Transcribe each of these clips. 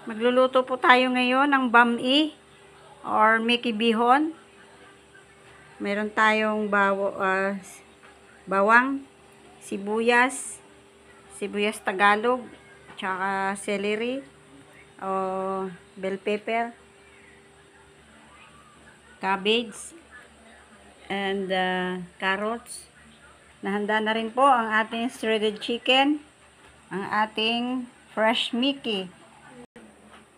Magluluto po tayo ngayon ng bami or Mickey bihon. Meron tayong bawang, sibuyas Tagalog, tsaka celery o bell pepper, cabbage, and carrots. Nahanda na rin po ang ating shredded chicken, ang ating fresh Mickey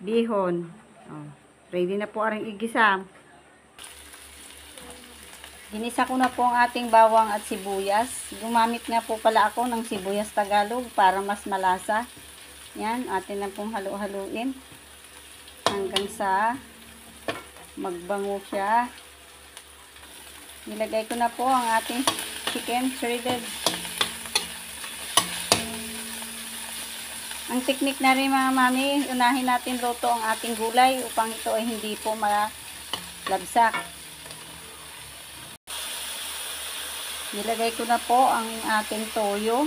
bihon. Ready na po ang igisa. Ginisa ko na po ang ating bawang at sibuyas. Gumamit nga po pala ako ng sibuyas Tagalog para mas malasa. Yan, atin na pong halu-haluin hanggang sa magbango siya. Nilagay ko na po ang ating chicken shredded. Ang teknik na rin mga mami, unahin natin luto ang ating gulay upang ito ay hindi po malabsak. Nilagay ko na po ang ating toyo.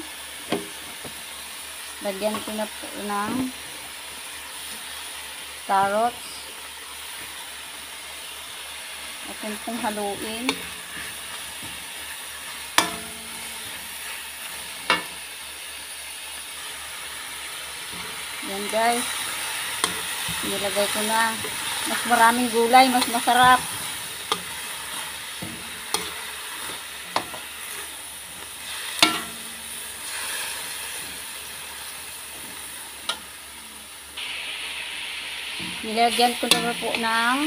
Lagyan ko na po ng carrots. Atin pong haluin. Yan guys. Nilagay ko na. Mas maraming gulay, mas masarap. Nilagyan ko na po ng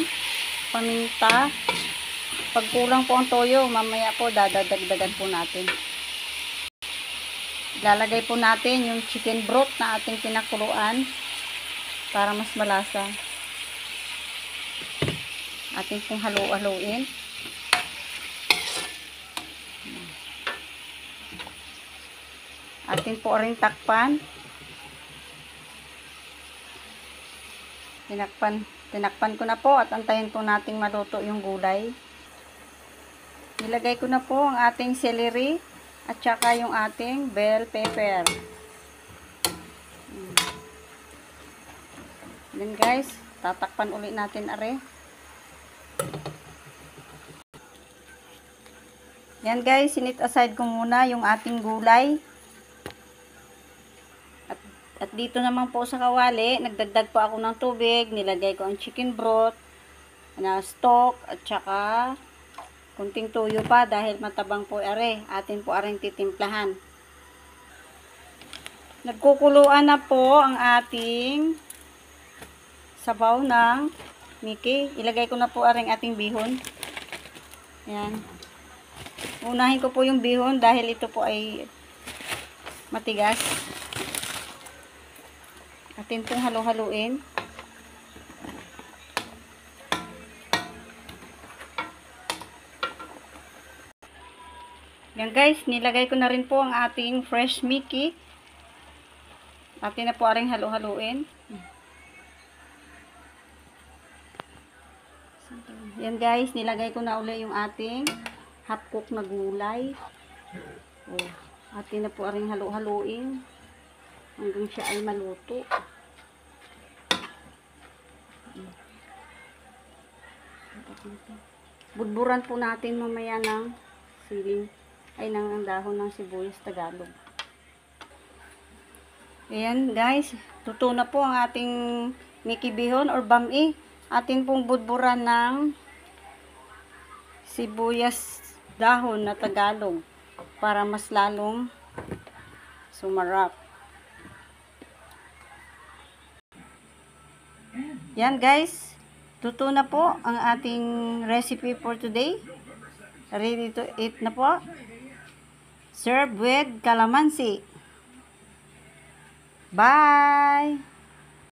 paminta. Pag kulang po ang toyo, mamaya po dadagdagan po natin. Ilalagay po natin yung chicken broth na ating pinakuluan para mas malasa. Ating pong halu-haluin. Ating po rin takpan. Tinakpan ko na po at antayin po nating maluto yung gulay. Nilagay ko na po ang ating celery at saka yung ating bell pepper. Then guys, tatakpan ulit natin are. Yan guys, sinit aside ko muna yung ating gulay. At dito naman po sa kawali, nagdagdag po ako ng tubig. Nilagay ko ang chicken broth na stock at saka kunting tuyo pa dahil matabang po are. Atin po aring titimplahan. Nagkukuluan na po ang ating sabaw ng Mickey. Ilagay ko na po aring ating bihon. Ayan. Unahin ko po yung bihon dahil ito po ay matigas. Atin pong halu-haluin. Yan guys, nilagay ko na rin po ang ating fresh Mickey. Atin na po aring halu-haluin. Yan guys, nilagay ko na uli yung ating half cook na gulay. Atin na po aring halu-haluin hanggang siya ay maluto. Budburan po natin mamaya ng siling ay ng dahon ng sibuyas Tagalog. Ayan guys, tuto na po ang ating Mickey bihon or bami. Atin pong budburan ng sibuyas dahon na Tagalog para mas lalong sumarap. Yan guys, tuto na po ang ating recipe for today. Ready to eat na po. Serve with calamansi. Bye!